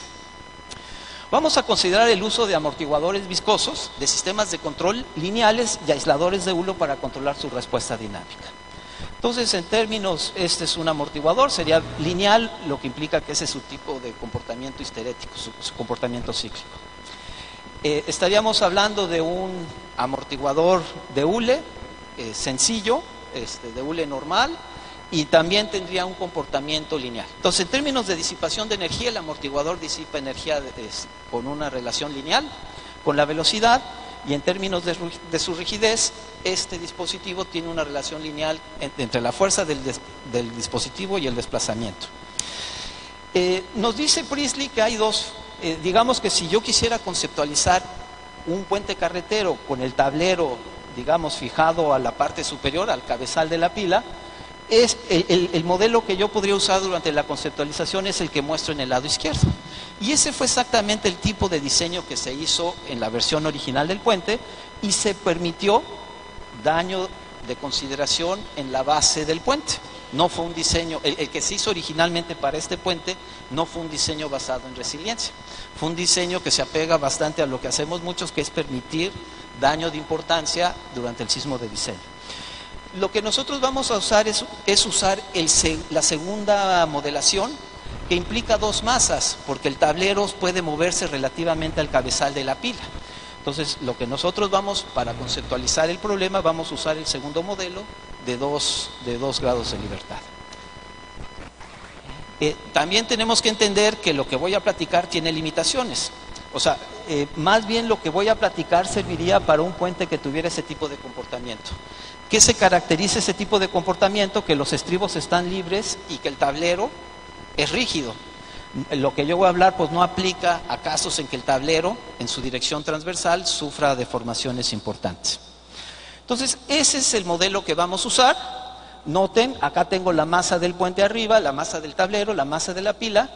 B: Vamos a considerar el uso de amortiguadores viscosos, de sistemas de control lineales y aisladores de hule para controlar su respuesta dinámica. Entonces, en términos, este es un amortiguador, sería lineal, lo que implica que ese es su tipo de comportamiento histerético, su comportamiento cíclico. Estaríamos hablando de un amortiguador de hule sencillo, de hule normal, y también tendría un comportamiento lineal. Entonces, en términos de disipación de energía, el amortiguador disipa energía con una relación lineal con la velocidad, y en términos de su rigidez, este dispositivo tiene una relación lineal entre la fuerza del dispositivo y el desplazamiento. Nos dice Priestley que hay dos, digamos que si yo quisiera conceptualizar un puente carretero con el tablero, digamos, fijado a la parte superior, al cabezal de la pila, es el modelo que yo podría usar durante la conceptualización es el que muestro en el lado izquierdo. Y ese fue exactamente el tipo de diseño que se hizo en la versión original del puente y se permitió daño de consideración en la base del puente. No fue un diseño, el que se hizo originalmente para este puente no fue un diseño basado en resiliencia. Fue un diseño que se apega bastante a lo que hacemos muchos, que es permitir daño de importancia durante el sismo de diseño. Lo que nosotros vamos a usar es usar la segunda modelación, que implica dos masas, porque el tablero puede moverse relativamente al cabezal de la pila. Entonces, lo que nosotros para conceptualizar el problema, vamos a usar el segundo modelo de dos grados de libertad. También tenemos que entender que lo que voy a platicar tiene limitaciones. O sea, más bien lo que voy a platicar serviría para un puente que tuviera ese tipo de comportamiento. ¿Qué se caracteriza ese tipo de comportamiento? Que los estribos están libres y que el tablero es rígido. Lo que yo voy a hablar pues no aplica a casos en que el tablero en su dirección transversal sufra deformaciones importantes. Entonces, ese es el modelo que vamos a usar. Noten, acá tengo la masa del puente arriba, la masa del tablero, la masa de la pila.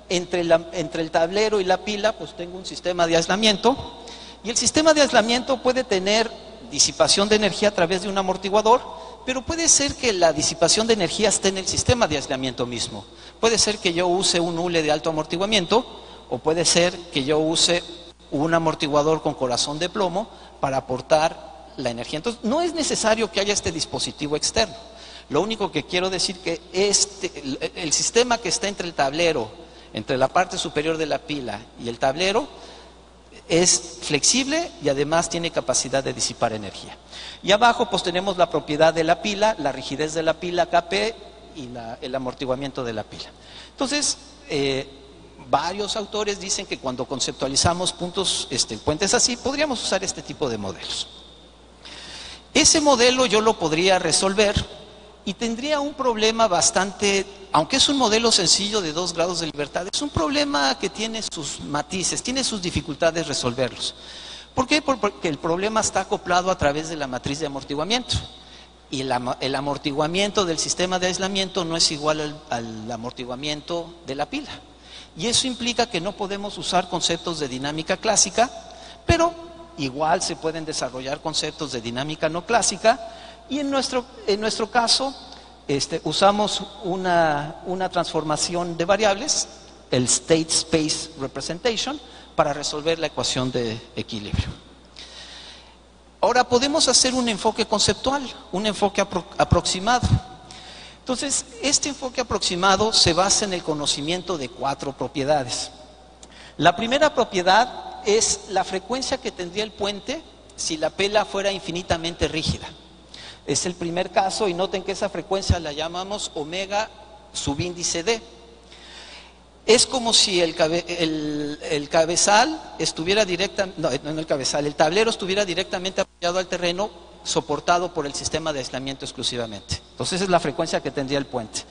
B: Entre el tablero y la pila pues tengo un sistema de aislamiento, y el sistema de aislamiento puede tener disipación de energía a través de un amortiguador, pero puede ser que la disipación de energía esté en el sistema de aislamiento mismo. Puede ser que yo use un hule de alto amortiguamiento, o puede ser que yo use un amortiguador con corazón de plomo para aportar la energía. Entonces, no es necesario que haya este dispositivo externo. Lo único que quiero decir que el sistema que está entre el tablero, entre la parte superior de la pila y el tablero, es flexible y además tiene capacidad de disipar energía. Y abajo pues tenemos la propiedad de la pila, la rigidez de la pila Kp y el amortiguamiento de la pila. Entonces, varios autores dicen que cuando conceptualizamos puentes así, podríamos usar este tipo de modelos. Ese modelo yo lo podría resolver y tendría un problema bastante, aunque es un modelo sencillo de 2 grados de libertad, es un problema que tiene sus matices, tiene sus dificultades resolverlos. ¿Por qué? Porque el problema está acoplado a través de la matriz de amortiguamiento. Y el amortiguamiento del sistema de aislamiento no es igual al amortiguamiento de la pila. Y eso implica que no podemos usar conceptos de dinámica clásica, pero igual se pueden desarrollar conceptos de dinámica no clásica. Y en nuestro caso, usamos una transformación de variables, el State Space Representation, para resolver la ecuación de equilibrio. Ahora podemos hacer un enfoque conceptual, un enfoque aproximado. Entonces, este enfoque aproximado se basa en el conocimiento de 4 propiedades. La primera propiedad es la frecuencia que tendría el puente si la pela fuera infinitamente rígida. Es el primer caso, y noten que esa frecuencia la llamamos omega subíndice D. Es como si el cabezal estuviera el tablero estuviera directamente apoyado al terreno, soportado por el sistema de aislamiento exclusivamente. Entonces esa es la frecuencia que tendría el puente.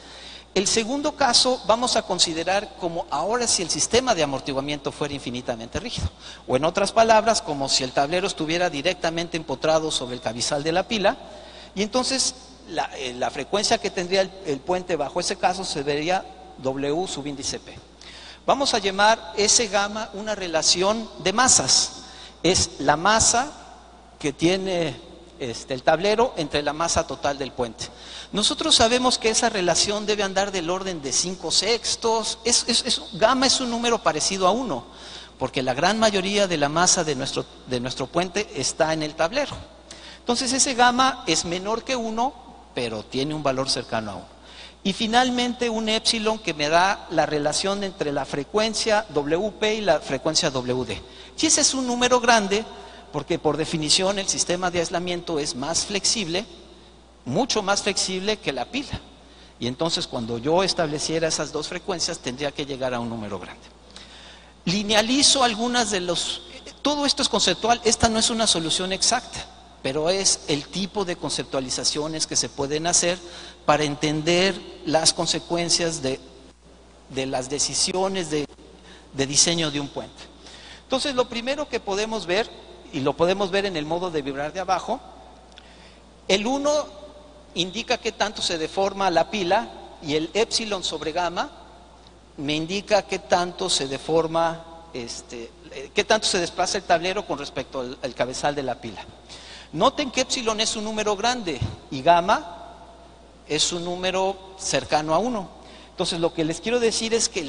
B: El segundo caso vamos a considerar como ahora si el sistema de amortiguamiento fuera infinitamente rígido. O en otras palabras, como si el tablero estuviera directamente empotrado sobre el cabezal de la pila. Y entonces la frecuencia que tendría el puente bajo ese caso se vería W subíndice P. Vamos a llamar S gamma una relación de masas. Es la masa que tiene el tablero entre la masa total del puente. Nosotros sabemos que esa relación debe andar del orden de 5/6. Gamma es un número parecido a 1, porque la gran mayoría de la masa de nuestro puente está en el tablero. Entonces ese gamma es menor que 1, pero tiene un valor cercano a 1. Y finalmente un épsilon que me da la relación entre la frecuencia WP y la frecuencia WD. Y ese es un número grande, porque por definición el sistema de aislamiento es más flexible, mucho más flexible que la pila. Y entonces cuando yo estableciera esas dos frecuencias tendría que llegar a un número grande. Linealizo algunas de los... Todo esto es conceptual, esta no es una solución exacta, pero es el tipo de conceptualizaciones que se pueden hacer para entender las consecuencias de las decisiones de diseño de un puente. Entonces lo primero que podemos ver, y lo podemos ver en el modo de vibrar de abajo, el 1 indica qué tanto se deforma la pila y el épsilon sobre gamma me indica qué tanto se deforma, qué tanto se desplaza el tablero con respecto al cabezal de la pila. Noten que épsilon es un número grande y gamma es un número cercano a 1. Entonces lo que les quiero decir es que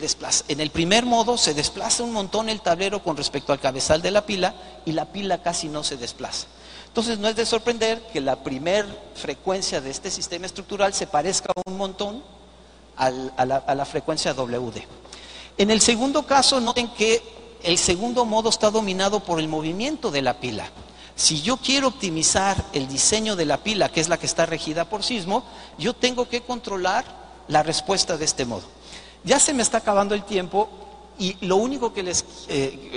B: en el primer modo se desplaza un montón el tablero con respecto al cabezal de la pila y la pila casi no se desplaza. Entonces no es de sorprender que la primer frecuencia de este sistema estructural se parezca un montón a la frecuencia WD. En el segundo caso, noten que el segundo modo está dominado por el movimiento de la pila. Si yo quiero optimizar el diseño de la pila, que es la que está regida por sismo, yo tengo que controlar la respuesta de este modo. Ya se me está acabando el tiempo y lo único que les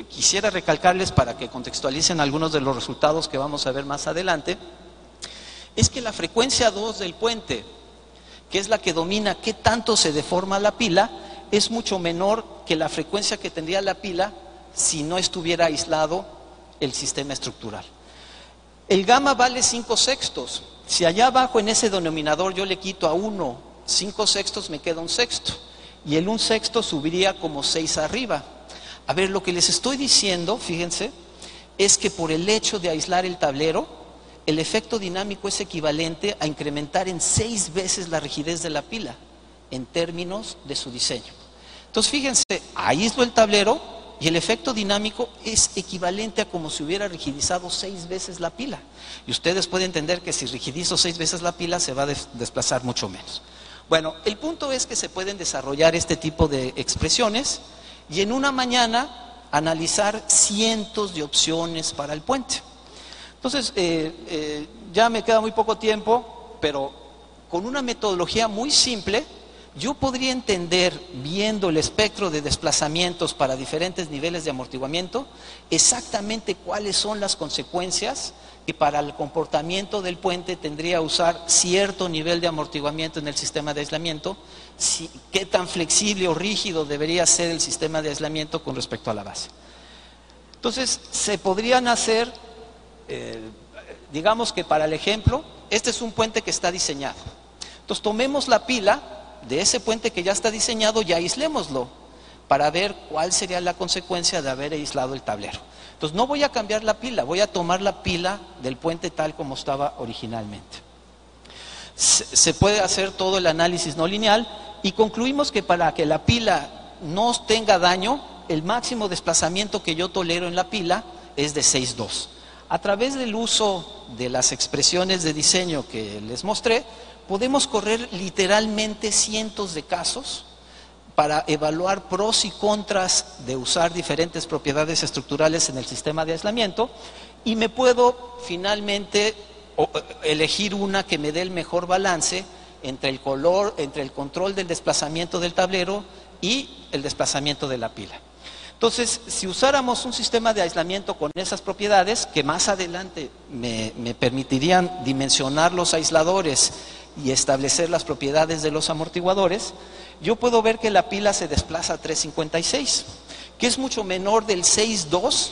B: quisiera recalcarles para que contextualicen algunos de los resultados que vamos a ver más adelante, es que la frecuencia 2 del puente, que es la que domina qué tanto se deforma la pila, es mucho menor que la frecuencia que tendría la pila si no estuviera aislado el sistema estructural. El gamma vale 5/6. Si allá abajo en ese denominador yo le quito a 1 5/6, me queda 1/6. Y el 1/6 subiría como 6 arriba. A ver, lo que les estoy diciendo, fíjense, es que por el hecho de aislar el tablero, el efecto dinámico es equivalente a incrementar en 6 veces la rigidez de la pila, en términos de su diseño. Entonces, fíjense, aíslo el tablero y el efecto dinámico es equivalente a como si hubiera rigidizado 6 veces la pila. Y ustedes pueden entender que si rigidizo 6 veces la pila, se va a desplazar mucho menos. Bueno, el punto es que se pueden desarrollar este tipo de expresiones y en una mañana analizar cientos de opciones para el puente. Entonces, ya me queda muy poco tiempo, pero con una metodología muy simple, yo podría entender, viendo el espectro de desplazamientos para diferentes niveles de amortiguamiento, exactamente cuáles son las consecuencias que para el comportamiento del puente tendría que usar cierto nivel de amortiguamiento en el sistema de aislamiento, qué tan flexible o rígido debería ser el sistema de aislamiento con respecto a la base. Entonces, se podrían hacer, digamos que para el ejemplo, este es un puente que está diseñado. Entonces, tomemos la pila de ese puente que ya está diseñado y aislémoslo para ver cuál sería la consecuencia de haber aislado el tablero. Entonces no voy a cambiar la pila, voy a tomar la pila del puente tal como estaba originalmente. Se puede hacer todo el análisis no lineal y concluimos que para que la pila no tenga daño, el máximo desplazamiento que yo tolero en la pila es de 6,2. A través del uso de las expresiones de diseño que les mostré, podemos correr literalmente cientos de casos para evaluar pros y contras de usar diferentes propiedades estructurales en el sistema de aislamiento y me puedo finalmente elegir una que me dé el mejor balance entre el control del desplazamiento del tablero y el desplazamiento de la pila. Entonces, si usáramos un sistema de aislamiento con esas propiedades, que más adelante me permitirían dimensionar los aisladores y establecer las propiedades de los amortiguadores, yo puedo ver que la pila se desplaza a 356, que es mucho menor del 6.2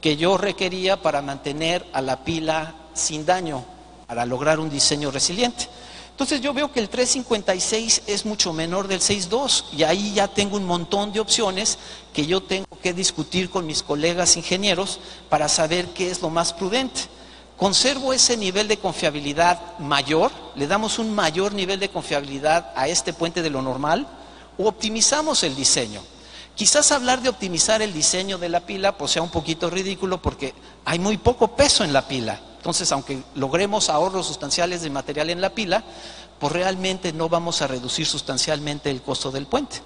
B: que yo requería para mantener a la pila sin daño, para lograr un diseño resiliente. Entonces yo veo que el 356 es mucho menor del 6.2 y ahí ya tengo un montón de opciones que yo tengo que discutir con mis colegas ingenieros para saber qué es lo más prudente. Conservo ese nivel de confiabilidad mayor, le damos un mayor nivel de confiabilidad a este puente de lo normal, o optimizamos el diseño. Quizás hablar de optimizar el diseño de la pila pues sea un poquito ridículo porque hay muy poco peso en la pila. Entonces, aunque logremos ahorros sustanciales de material en la pila, pues realmente no vamos a reducir sustancialmente el costo del puente.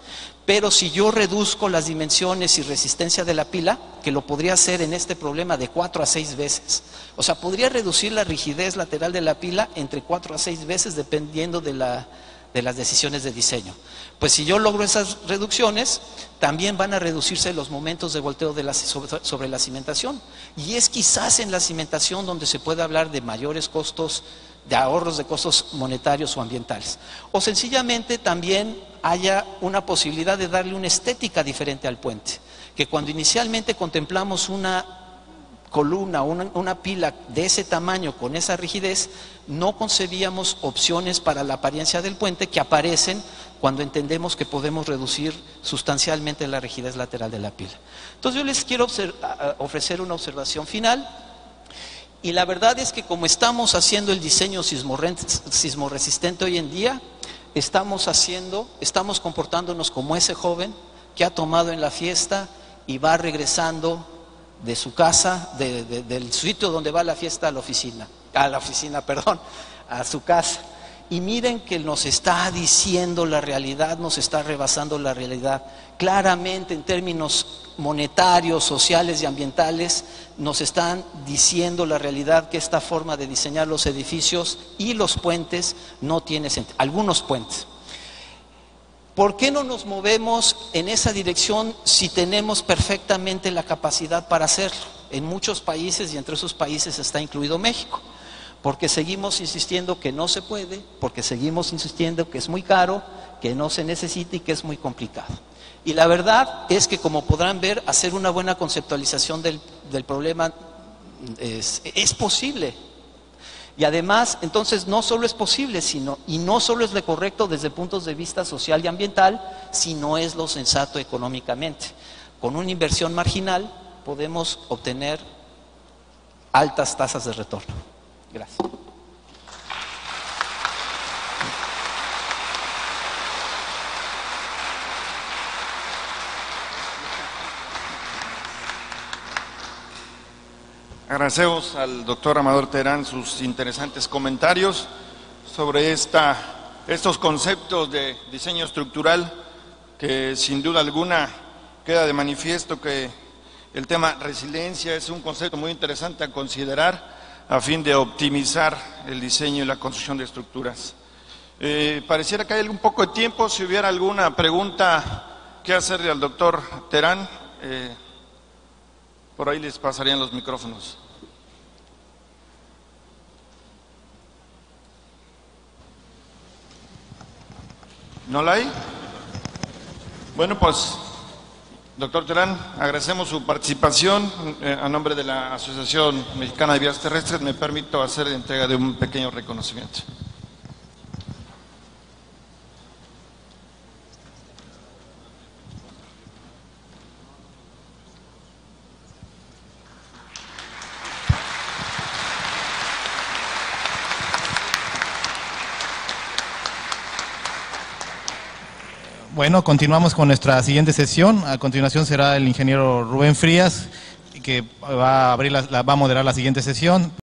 B: Pero si yo reduzco las dimensiones y resistencia de la pila, que lo podría hacer en este problema de 4 a 6 veces, o sea, podría reducir la rigidez lateral de la pila entre 4 a 6 veces dependiendo de las decisiones de diseño. Pues si yo logro esas reducciones, también van a reducirse los momentos de volteo sobre la cimentación. Y es quizás en la cimentación donde se puede hablar de mayores costos, de ahorros de costos monetarios o ambientales. O sencillamente también haya una posibilidad de darle una estética diferente al puente. Que cuando inicialmente contemplamos una columna, una pila de ese tamaño, con esa rigidez, no concebíamos opciones para la apariencia del puente que aparecen cuando entendemos que podemos reducir sustancialmente la rigidez lateral de la pila. Entonces yo les quiero ofrecer una observación final, y la verdad es que como estamos haciendo el diseño sismorresistente hoy en día, estamos comportándonos como ese joven que ha tomado en la fiesta y va regresando de su casa, del sitio donde va a la fiesta a su casa. Y miren que nos está diciendo la realidad, nos está rebasando la realidad. Claramente en términos monetarios, sociales y ambientales, nos están diciendo la realidad que esta forma de diseñar los edificios y los puentes no tiene sentido. Algunos puentes. ¿Por qué no nos movemos en esa dirección si tenemos perfectamente la capacidad para hacerlo? En muchos países, y entre esos países está incluido México. Porque seguimos insistiendo que no se puede, porque seguimos insistiendo que es muy caro, que no se necesita y que es muy complicado. Y la verdad es que, como podrán ver, hacer una buena conceptualización del problema es posible. Y además, entonces, no solo es posible, y no solo es lo correcto desde puntos de vista social y ambiental, sino es lo sensato económicamente. Con una inversión marginal podemos obtener altas tasas de retorno. Gracias.
A: Agradecemos al doctor Amador Terán sus interesantes comentarios sobre estos conceptos de diseño estructural, que sin duda alguna queda de manifiesto que el tema resiliencia es un concepto muy interesante a considerar a fin de optimizar el diseño y la construcción de estructuras. Pareciera que hay un poco de tiempo. Si hubiera alguna pregunta que hacerle al doctor Terán, por ahí les pasarían los micrófonos. ¿No la hay? Bueno, pues, doctor Terán, agradecemos su participación. A nombre de la Asociación Mexicana de Vías Terrestres, me permito hacer entrega de un pequeño reconocimiento.
C: Bueno, continuamos con nuestra siguiente sesión. A continuación será el ingeniero Rubén Frías, que va a moderar la siguiente sesión.